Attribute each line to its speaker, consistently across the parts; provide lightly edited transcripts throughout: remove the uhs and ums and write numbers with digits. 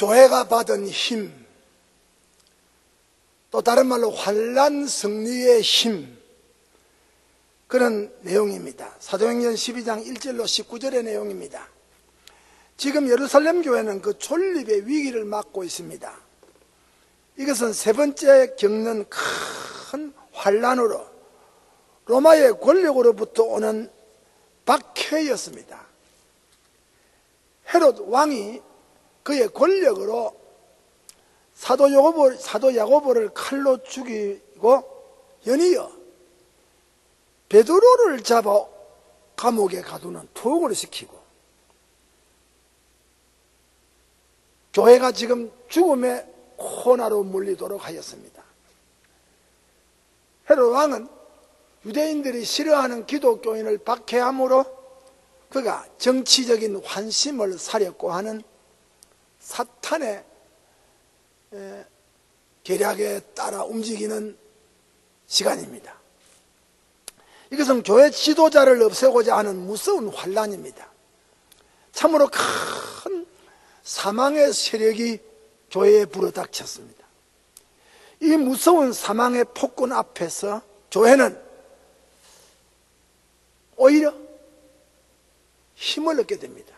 Speaker 1: 교회가 받은 힘, 또 다른 말로 환난 승리의 힘, 그런 내용입니다. 사도행전 12장 1절로 19절의 내용입니다. 지금 예루살렘 교회는 그 존립의 위기를 맞고 있습니다. 이것은 세 번째 겪는 큰 환난으로 로마의 권력으로부터 오는 박해였습니다. 헤롯 왕이 그의 권력으로 사도 야고보를 칼로 죽이고 연이어 베드로를 잡아 감옥에 가두는 투옥을 시키고, 교회가 지금 죽음의 코너로 물리도록 하였습니다. 헤롯 왕은 유대인들이 싫어하는 기독교인을 박해함으로 그가 정치적인 환심을 사려고 하는 사탄의 계략에 따라 움직이는 시간입니다. 이것은 교회 지도자를 없애고자 하는 무서운 환난입니다. 참으로 큰 사망의 세력이 교회에 불어닥쳤습니다. 이 무서운 사망의 폭군 앞에서 교회는 오히려 힘을 얻게 됩니다.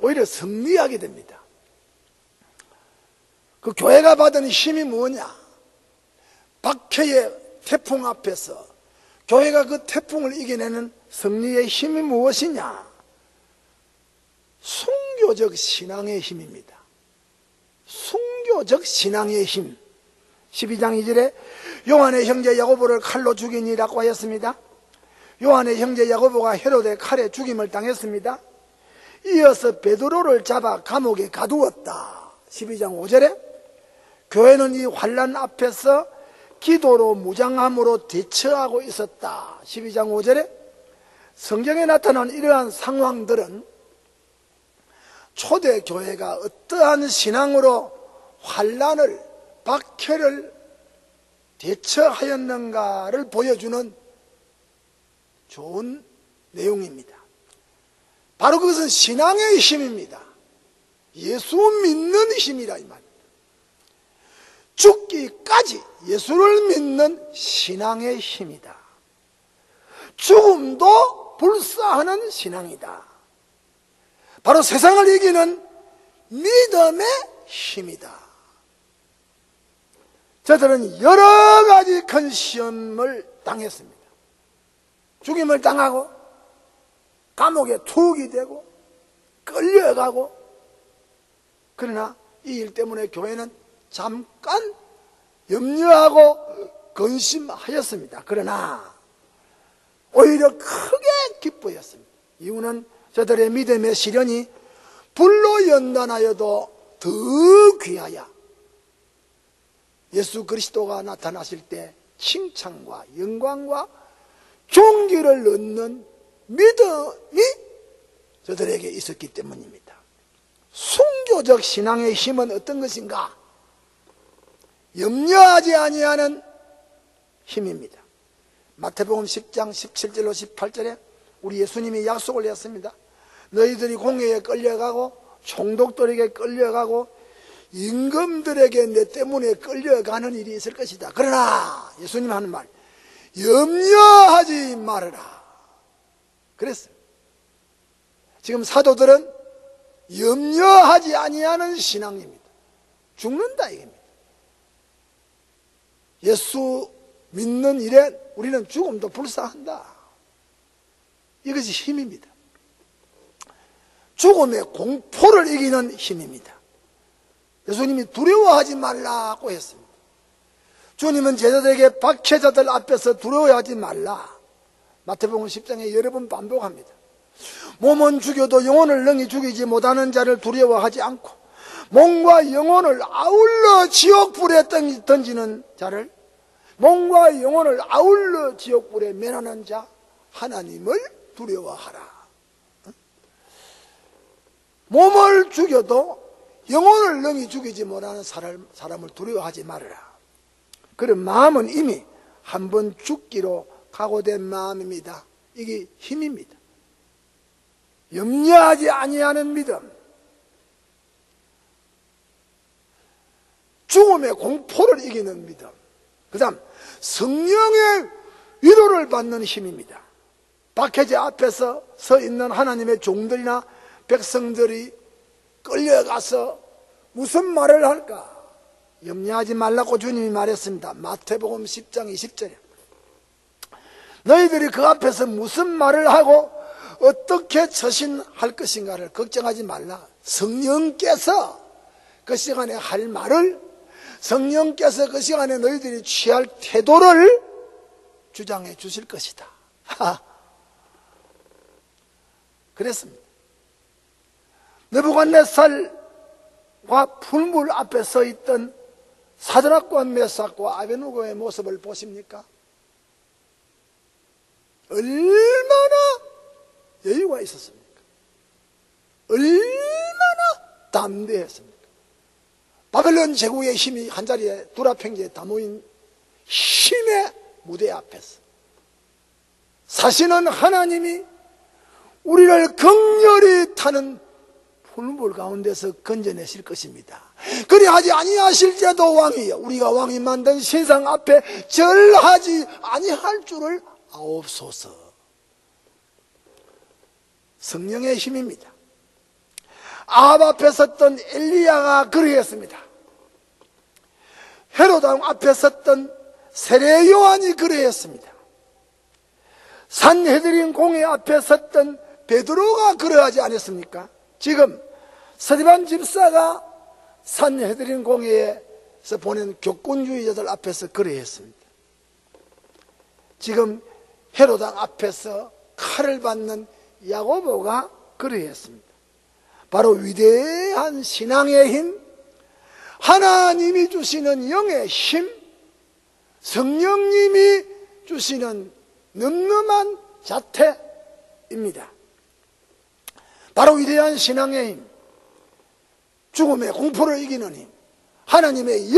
Speaker 1: 오히려 승리하게 됩니다. 그 교회가 받은 힘이 뭐냐? 박해의 태풍 앞에서 교회가 그 태풍을 이겨내는 승리의 힘이 무엇이냐? 순교적 신앙의 힘입니다. 순교적 신앙의 힘. 12장 2절에 요한의 형제 야고보를 칼로 죽이니라고 하였습니다. 요한의 형제 야고보가 헤롯의 칼에 죽임을 당했습니다. 이어서 베드로를 잡아 감옥에 가두었다. 12장 5절에 교회는 이 환난 앞에서 기도로 무장함으로 대처하고 있었다. 12장 5절에 성경에 나타난 이러한 상황들은 초대교회가 어떠한 신앙으로 환난을, 박해를 대처하였는가를 보여주는 좋은 내용입니다. 바로 그것은 신앙의 힘입니다. 예수 믿는 힘이라 이 말입니다. 죽기까지 예수를 믿는 신앙의 힘이다. 죽음도 불사하는 신앙이다. 바로 세상을 이기는 믿음의 힘이다. 저들은 여러 가지 큰 시험을 당했습니다. 죽임을 당하고 감옥에 투옥이 되고 끌려가고, 그러나 이 일 때문에 교회는 잠깐 염려하고 근심하였습니다. 그러나 오히려 크게 기뻐했습니다. 이유는 저들의 믿음의 시련이 불로 연단하여도 더 귀하여 예수 그리스도가 나타나실 때 칭찬과 영광과 존귀를 얻는 믿음이 저들에게 있었기 때문입니다. 순교적 신앙의 힘은 어떤 것인가? 염려하지 아니하는 힘입니다. 마태복음 10장 17절로 18절에 우리 예수님이 약속을 했습니다. 너희들이 공회에 끌려가고 총독들에게 끌려가고 임금들에게 내 때문에 끌려가는 일이 있을 것이다. 그러나 예수님 하는 말, 염려하지 말아라 그랬어요. 지금 사도들은 염려하지 아니하는 신앙입니다. 죽는다 이겁니다. 예수 믿는 일에 우리는 죽음도 불사한다. 이것이 힘입니다. 죽음의 공포를 이기는 힘입니다. 예수님이 두려워하지 말라고 했습니다. 주님은 제자들에게 박해자들 앞에서 두려워하지 말라. 마태복음 10장에 여러 번 반복합니다. 몸은 죽여도 영혼을 능히 죽이지 못하는 자를 두려워하지 않고 몸과 영혼을 아울러 지옥불에 던지는 자를, 몸과 영혼을 아울러 지옥불에 면하는 자 하나님을 두려워하라. 몸을 죽여도 영혼을 능히 죽이지 못하는 사람을 두려워하지 말아라. 그런 마음은 이미 한 번 죽기로 각오된 마음입니다. 이게 힘입니다. 염려하지 아니하는 믿음. 죽음의 공포를 이기는 믿음. 그 다음 성령의 위로를 받는 힘입니다. 박해제 앞에서 서 있는 하나님의 종들이나 백성들이 끌려가서 무슨 말을 할까 염려하지 말라고 주님이 말했습니다. 마태복음 10장 20절에 너희들이 그 앞에서 무슨 말을 하고 어떻게 처신할 것인가를 걱정하지 말라. 성령께서 그 시간에 할 말을, 성령께서 그 시간에 너희들이 취할 태도를 주장해 주실 것이다. 그랬습니다. 느부갓네살과 풀물 앞에 서 있던 사드락과 메삭과 아베누고의 모습을 보십니까? 얼마나 여유가 있었습니까? 얼마나 담대했습니까? 바벨론 제국의 힘이 한자리에 두라팽기에 다 모인 힘의 무대 앞에서 사시는 하나님이 우리를 극렬히 타는 풀물 가운데서 건져내실 것입니다. 그리하지 아니하실 때도 왕이여 우리가 왕이 만든 신상 앞에 절하지 아니할 줄을 아옵소서. 성령의 힘입니다. 아합 앞에 섰던 엘리야가 그러했습니다. 헤롯 왕 앞에 섰던 세례 요한이 그러했습니다. 산헤드린 공회 앞에 섰던 베드로가 그러하지 않았습니까? 지금 스데반 집사가 산헤드린 공회에서 보낸 교권주의자들 앞에서 그러했습니다. 지금 헤롯 왕 앞에서 칼을 받는 야고보가 그러했습니다. 바로 위대한 신앙의 힘, 하나님이 주시는 영의 힘, 성령님이 주시는 늠름한 자태입니다. 바로 위대한 신앙의 힘, 죽음의 공포를 이기는 힘, 하나님의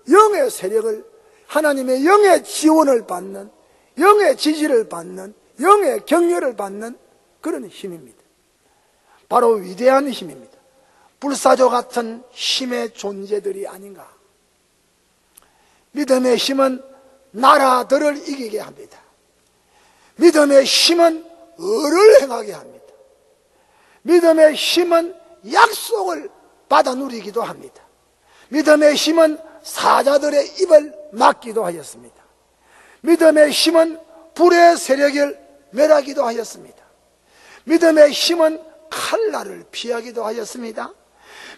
Speaker 1: 영의 세력을, 하나님의 영의 지원을 받는, 영의 지지를 받는, 영의 격려를 받는 그런 힘입니다. 바로 위대한 힘입니다. 불사조 같은 힘의 존재들이 아닌가. 믿음의 힘은 나라들을 이기게 합니다. 믿음의 힘은 의를 행하게 합니다. 믿음의 힘은 약속을 받아 누리기도 합니다. 믿음의 힘은 사자들의 입을 막기도 하였습니다. 믿음의 힘은 불의 세력을 멸하기도 하였습니다. 믿음의 힘은 칼날을 피하기도 하였습니다.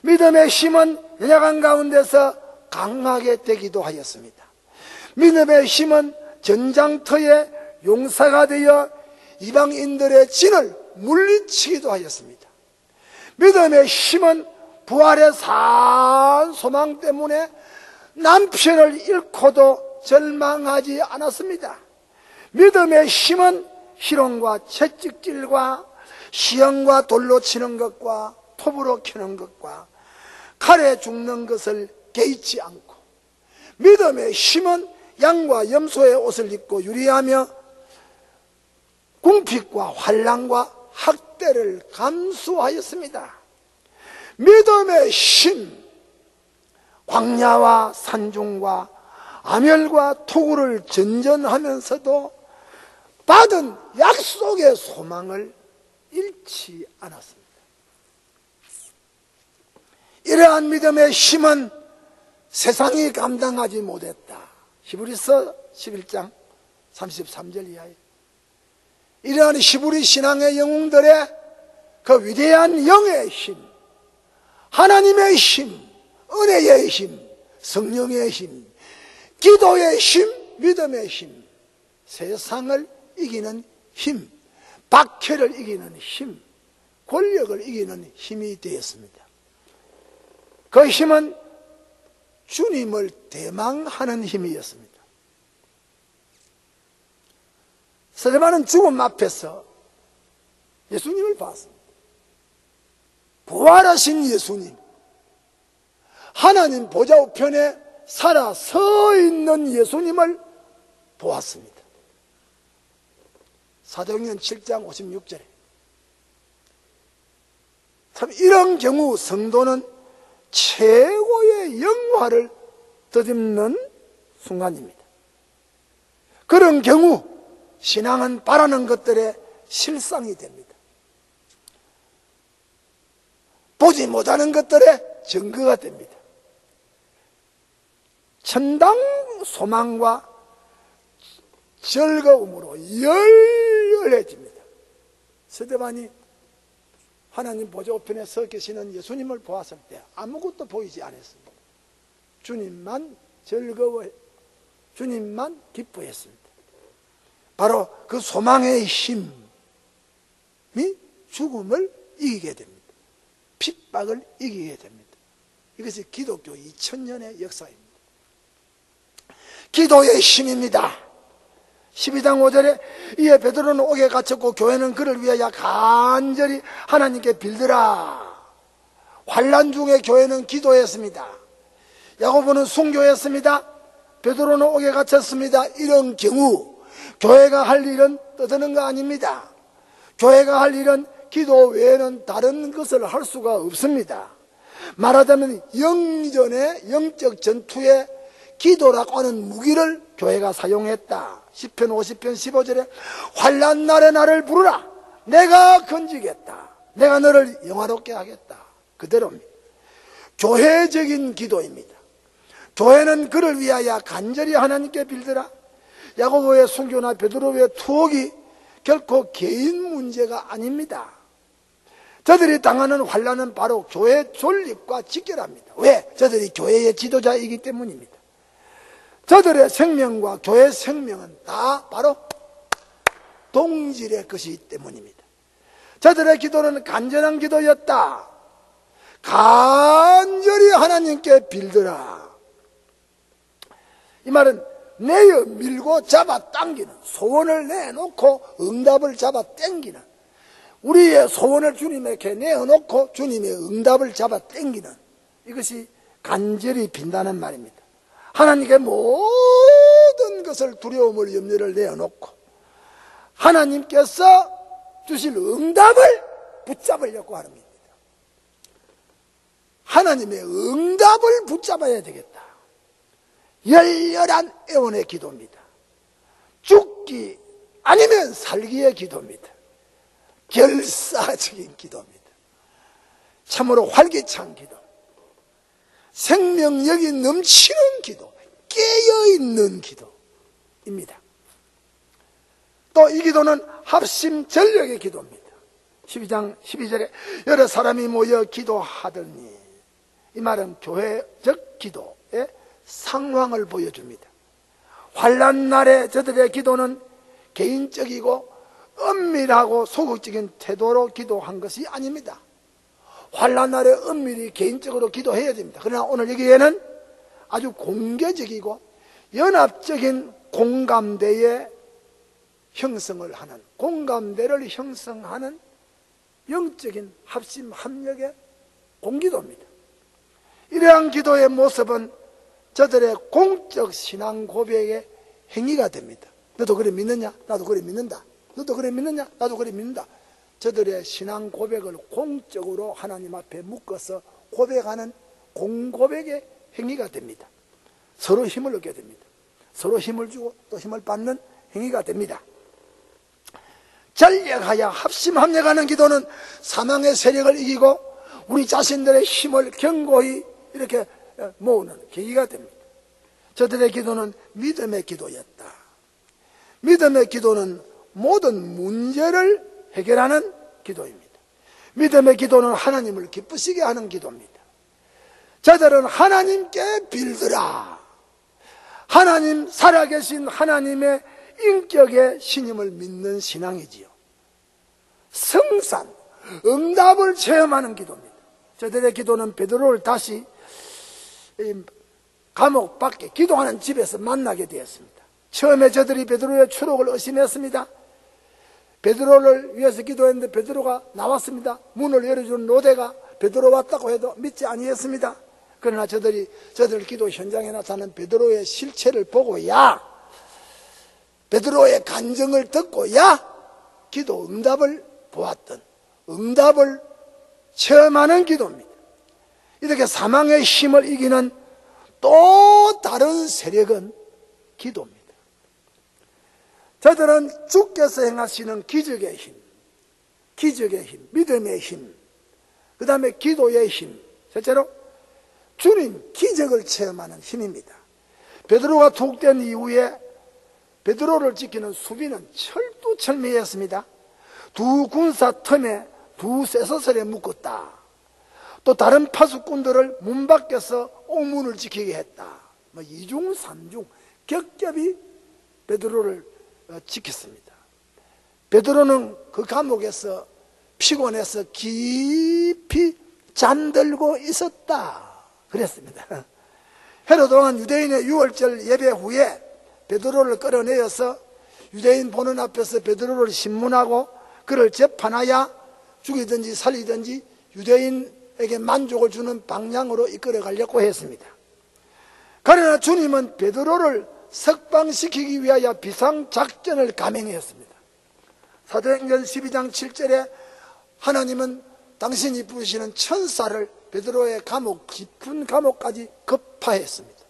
Speaker 1: 믿음의 힘은 연약한 가운데서 강하게 되기도 하였습니다. 믿음의 힘은 전장터의 용사가 되어 이방인들의 진을 물리치기도 하였습니다. 믿음의 힘은 부활의 산 소망 때문에 남편을 잃고도 절망하지 않았습니다. 믿음의 힘은 희롱과 채찍질과 시험과 돌로 치는 것과 톱으로 캐는 것과 칼에 죽는 것을 개의치 않고, 믿음의 힘은 양과 염소의 옷을 입고 유리하며 궁핍과 환난과 학대를 감수하였습니다. 믿음의 힘, 광야와 산중과 암열과 토구를 전전하면서도 받은 약속의 소망을 잃지 않았습니다. 이러한 믿음의 힘은 세상이 감당하지 못했다. 히브리서 11장 33절 이하에 이러한 히브리 신앙의 영웅들의 그 위대한 영의 힘, 하나님의 힘, 은혜의 힘, 성령의 힘, 기도의 힘, 믿음의 힘, 세상을 이기는 힘, 박해를 이기는 힘, 권력을 이기는 힘이 되었습니다. 그 힘은 주님을 대망하는 힘이었습니다. 스데반은 죽음 앞에서 예수님을 봤습니다. 부활하신 예수님, 하나님 보좌 우편에 살아 서 있는 예수님을 보았습니다. 사도행전 7장 56절에 참 이런 경우 성도는 최고의 하나님의 영화를 덧입는 순간입니다. 그런 경우 신앙은 바라는 것들의 실상이 됩니다. 보지 못하는 것들의 증거가 됩니다. 천당 소망과 즐거움으로 열렬해집니다. 스데반이 하나님 보좌우편에 서 계시는 예수님을 보았을 때 아무것도 보이지 않았습니다. 주님만 주님만 기뻐했습니다. 바로 그 소망의 힘이 죽음을 이기게 됩니다. 핍박을 이기게 됩니다. 이것이 기독교 2000년의 역사입니다. 기도의 힘입니다. 12장 5절에 이에 베드로는 옥에 갇혔고 교회는 그를 위하여 간절히 하나님께 빌더라. 환난 중에 교회는 기도했습니다. 야고보는 순교했습니다. 베드로는 옥에 갇혔습니다. 이런 경우 교회가 할 일은 떠드는 거 아닙니다. 교회가 할 일은 기도 외에는 다른 것을 할 수가 없습니다. 말하자면 영전의 영적 전투에 기도라고 하는 무기를 교회가 사용했다. 시편 50편 15절에 환난 날에 나를 부르라. 내가 건지겠다. 내가 너를 영화롭게 하겠다. 그대로입니다. 교회적인 기도입니다. 교회는 그를 위하여 간절히 하나님께 빌더라. 야고보의 순교나 베드로의 투옥이 결코 개인 문제가 아닙니다. 저들이 당하는 환난은 바로 교회 존립과 직결합니다. 왜? 저들이 교회의 지도자이기 때문입니다. 저들의 생명과 교회 생명은 다 바로 동질의 것이기 때문입니다. 저들의 기도는 간절한 기도였다. 간절히 하나님께 빌더라. 이 말은 내어 밀고 잡아 당기는, 소원을 내놓고 응답을 잡아 당기는, 우리의 소원을 주님에게 내어놓고 주님의 응답을 잡아 당기는, 이것이 간절히 빈다는 말입니다. 하나님께 모든 것을 두려움을 염려를 내어놓고 하나님께서 주실 응답을 붙잡으려고 하는 겁니다. 하나님의 응답을 붙잡아야 되겠다. 열렬한 애원의 기도입니다. 죽기 아니면 살기의 기도입니다. 결사적인 기도입니다. 참으로 활기찬 기도, 생명력이 넘치는 기도, 깨어있는 기도입니다. 또 이 기도는 합심전력의 기도입니다. 12장 12절에 여러 사람이 모여 기도하더니, 이 말은 교회적 기도의 상황을 보여줍니다. 환난 날에 저들의 기도는 개인적이고 은밀하고 소극적인 태도로 기도한 것이 아닙니다. 환난 날에 은밀히 개인적으로 기도해야 됩니다. 그러나 오늘 여기에는 아주 공개적이고 연합적인 공감대의 형성을 하는, 공감대를 형성하는 영적인 합심 합력의 공기도입니다. 이러한 기도의 모습은 저들의 공적 신앙 고백의 행위가 됩니다. 너도 그래 믿느냐? 나도 그래 믿는다. 너도 그래 믿느냐? 나도 그래 믿는다. 저들의 신앙 고백을 공적으로 하나님 앞에 묶어서 고백하는 공고백의 행위가 됩니다. 서로 힘을 얻게 됩니다. 서로 힘을 주고 또 힘을 받는 행위가 됩니다. 전력하여 합심합력하는 기도는 사망의 세력을 이기고 우리 자신들의 힘을 견고히 이렇게 모으는 계기가 됩니다. 저들의 기도는 믿음의 기도였다. 믿음의 기도는 모든 문제를 해결하는 기도입니다. 믿음의 기도는 하나님을 기쁘시게 하는 기도입니다. 저들은 하나님께 빌더라. 하나님, 살아계신 하나님의 인격의 신임을 믿는 신앙이지요. 성산, 응답을 체험하는 기도입니다. 저들의 기도는 베드로를 다시 감옥 밖에 기도하는 집에서 만나게 되었습니다. 처음에 저들이 베드로의 추록을 의심했습니다. 베드로를 위해서 기도했는데 베드로가 나왔습니다. 문을 열어준 로데가 베드로 왔다고 해도 믿지 아니했습니다. 그러나 저들 기도 현장에 나타난 베드로의 실체를 보고야, 베드로의 간증을 듣고야 기도 응답을 보았던, 응답을 체험하는 기도입니다. 이렇게 사망의 힘을 이기는 또 다른 세력은 기도입니다. 저들은 주께서 행하시는 기적의 힘, 믿음의 힘, 그 다음에 기도의 힘, 실제로 주님 기적을 체험하는 힘입니다. 베드로가 투옥된 이후에 베드로를 지키는 수비는 철두철미했습니다. 두 군사 틈에 두 쇠사슬에 묶었다. 또 다른 파수꾼들을 문 밖에서 옥문을 지키게 했다. 이중 삼중 겹겹이 베드로를 지켰습니다. 베드로는 그 감옥에서 피곤해서 깊이 잠들고 있었다 그랬습니다. 헤롯 왕은 유대인의 유월절 예배 후에 베드로를 끌어내어서 유대인 보는 앞에서 베드로를 신문하고 그를 재판하여 죽이든지 살리든지 유대인에게 만족을 주는 방향으로 이끌어 가려고 했습니다. 그러나 주님은 베드로를 석방시키기 위하여 비상작전을 감행했습니다. 사도행전 12장 7절에 하나님은 당신이 부르시는 천사를 베드로의 감옥, 깊은 감옥까지 급파했습니다.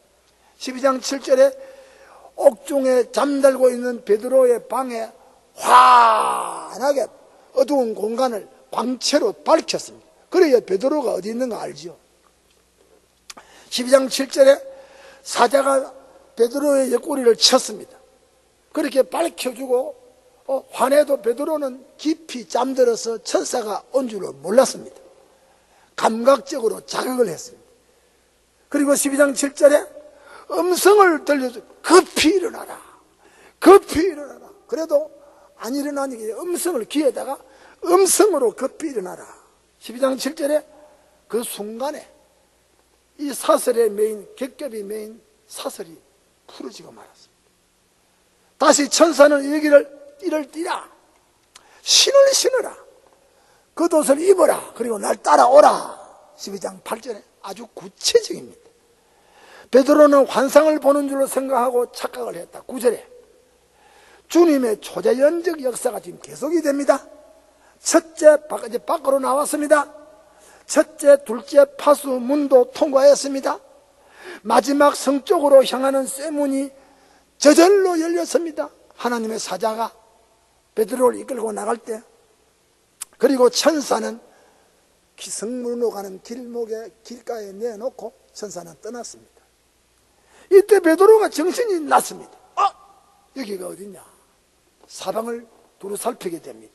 Speaker 1: 12장 7절에 옥중에 잠들고 있는 베드로의 방에 환하게 어두운 공간을 광채로 밝혔습니다. 그래야 베드로가 어디 있는가 알죠. 12장 7절에 사자가 베드로의 옆구리를 쳤습니다. 그렇게 밝혀주고 환해도 베드로는 깊이 잠들어서 천사가 온 줄을 몰랐습니다. 감각적으로 자극을 했습니다. 그리고 12장 7절에 음성을 들려줘. 급히 일어나라. 급히 일어나라. 그래도 안 일어나니 음성을 귀에다가 음성으로 급히 일어나라. 12장 7절에 그 순간에 이 사슬에 매인, 겹겹이 매인 사슬이 풀어지고 말았습니다. 다시 천사는 이를 띠라. 신을 신으라. 겉옷을 입어라. 그리고 날 따라오라. 12장 8절에 아주 구체적입니다. 베드로는 환상을 보는 줄로 생각하고 착각을 했다. 9절에 주님의 초자연적 역사가 지금 계속이 됩니다. 첫째, 이제 밖으로 나왔습니다. 첫째, 둘째 파수 문도 통과했습니다. 마지막 성 쪽으로 향하는 쇠문이 저절로 열렸습니다. 하나님의 사자가 베드로를 이끌고 나갈 때, 그리고 천사는 성문으로 가는 길가에 내놓고 천사는 떠났습니다. 이때 베드로가 정신이 났습니다. 여기가 어디냐? 사방을 두루 살피게 됩니다.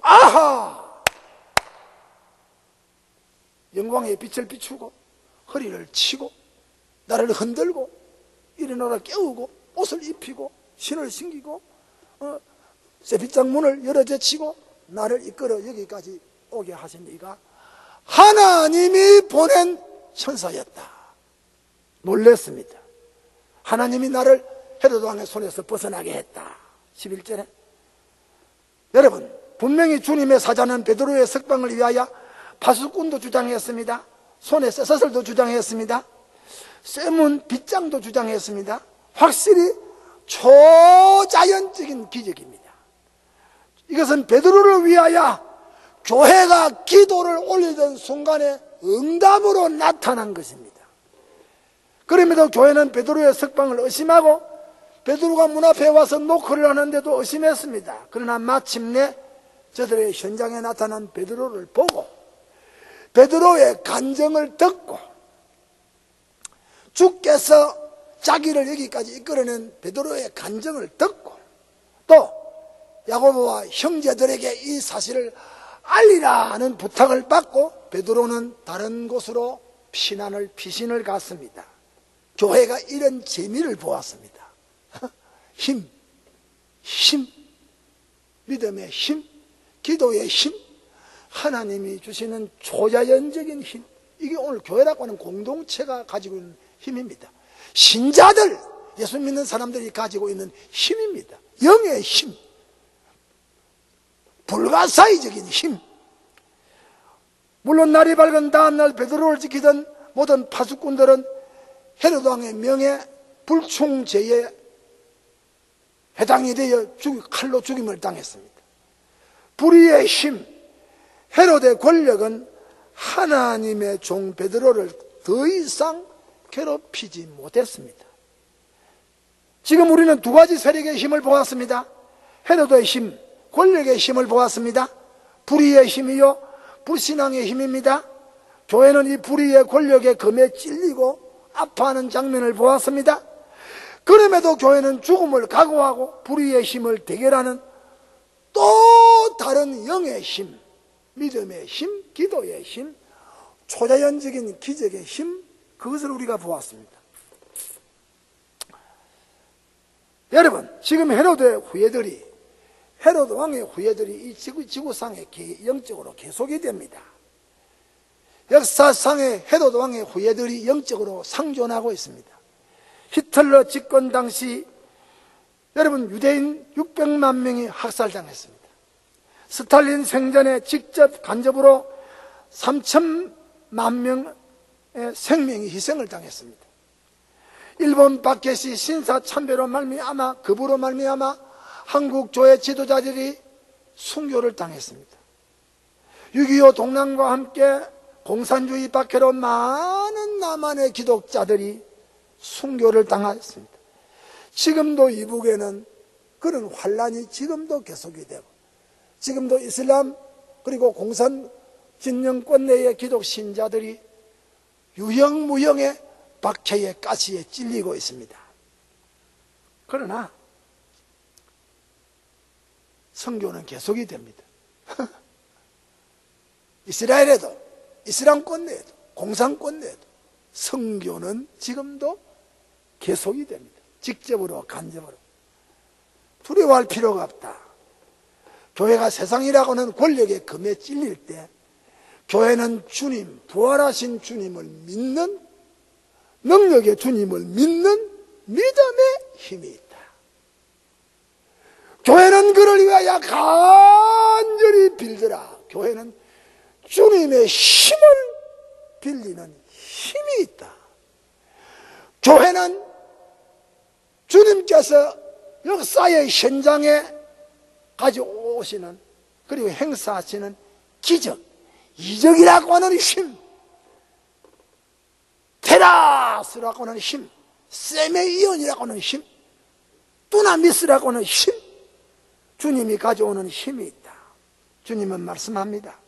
Speaker 1: 아하! 영광의 빛을 비추고 허리를 치고 나를 흔들고 일어나라 깨우고 옷을 입히고 신을 신기고 쇠빗장 문을 열어 제치고 나를 이끌어 여기까지 오게 하신 이가 하나님이 보낸 천사였다. 놀랬습니다. 하나님이 나를 헤롯 왕의 손에서 벗어나게 했다. 11절에 여러분, 분명히 주님의 사자는 베드로의 석방을 위하여 파수꾼도 주장했습니다. 손에 쇠사슬도 주장했습니다. 쇠문 빗장도 주장했습니다. 확실히 초자연적인 기적입니다. 이것은 베드로를 위하여 교회가 기도를 올리던 순간에 응답으로 나타난 것입니다. 그럼에도 교회는 베드로의 석방을 의심하고 베드로가 문 앞에 와서 노크를 하는데도 의심했습니다. 그러나 마침내 저들의 현장에 나타난 베드로를 보고 베드로의 간증을 듣고 주께서 자기를 여기까지 이끌어낸 베드로의 간증을 듣고 또 야고보와 형제들에게 이 사실을 알리라는 부탁을 받고 베드로는 다른 곳으로 피신을 갔습니다. 교회가 이런 재미를 보았습니다. 힘, 믿음의 힘, 기도의 힘, 하나님이 주시는 초자연적인 힘, 이게 오늘 교회라고 하는 공동체가 가지고 있는 힘입니다. 신자들, 예수 믿는 사람들이 가지고 있는 힘입니다. 영의 힘, 불가사의적인 힘. 물론 날이 밝은 다음날 베드로를 지키던 모든 파수꾼들은 헤롯 왕의 명예 불충죄에 해당이 되어 칼로 죽임을 당했습니다. 불의의 힘, 헤롯의 권력은 하나님의 종 베드로를 더 이상 괴롭히지 못했습니다. 지금 우리는 두 가지 세력의 힘을 보았습니다. 헤로도의 힘, 권력의 힘을 보았습니다. 불의의 힘이요, 불신앙의 힘입니다. 교회는 이 불의의 권력의 검에 찔리고 아파하는 장면을 보았습니다. 그럼에도 교회는 죽음을 각오하고 불의의 힘을 대결하는 또 다른 영의 힘, 믿음의 힘, 기도의 힘, 초자연적인 기적의 힘, 그것을 우리가 보았습니다. 여러분, 지금 헤로드 왕의 후예들이 이 지구상에 영적으로 계속이 됩니다. 역사상의 헤로드 왕의 후예들이 영적으로 상존하고 있습니다. 히틀러 집권 당시 여러분 유대인 600만 명이 학살당했습니다. 스탈린 생전에 직접 간접으로 3천만 명의 생명이 희생을 당했습니다. 일본 박해시 신사참배로 말미암아 급으로 말미암아 한국 교회 지도자들이 순교를 당했습니다. 6.25 동란과 함께 공산주의 박해로 많은 남한의 기독자들이 순교를 당했습니다. 지금도 이북에는 그런 환란이 지금도 계속이 되고, 지금도 이슬람 그리고 공산 진영권 내의 기독 신자들이 유형무형의 박해의 가시에 찔리고 있습니다. 그러나 선교는 계속이 됩니다. 이스라엘에도, 이슬람권 내에도, 공산권 내에도 선교는 지금도 계속이 됩니다. 직접으로 간접으로. 두려워할 필요가 없다. 교회가 세상이라고는 권력의 검에 찔릴 때 교회는 주님, 부활하신 주님을 믿는, 능력의 주님을 믿는 믿음의 힘이 있다. 교회는 그를 위하여 간절히 빌더라. 교회는 주님의 힘을 빌리는 힘이 있다. 교회는 주님께서 역사의 현장에 가져오시는, 그리고 행사하시는 기적, 이적이라고 하는 힘, 테라스라고 하는 힘, 세메이온이라고 하는 힘, 두나미스라고 하는 힘, 주님이 가져오는 힘이 있다. 주님은 말씀합니다.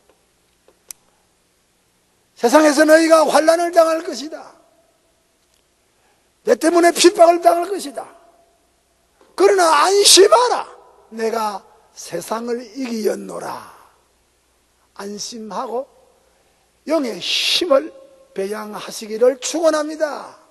Speaker 1: 세상에서 너희가 환난을 당할 것이다. 내 때문에 핍박을 당할 것이다. 그러나 안심하라. 내가 세상을 이기었노라. 안심하고 영의 힘을 배양하시기를 축원합니다.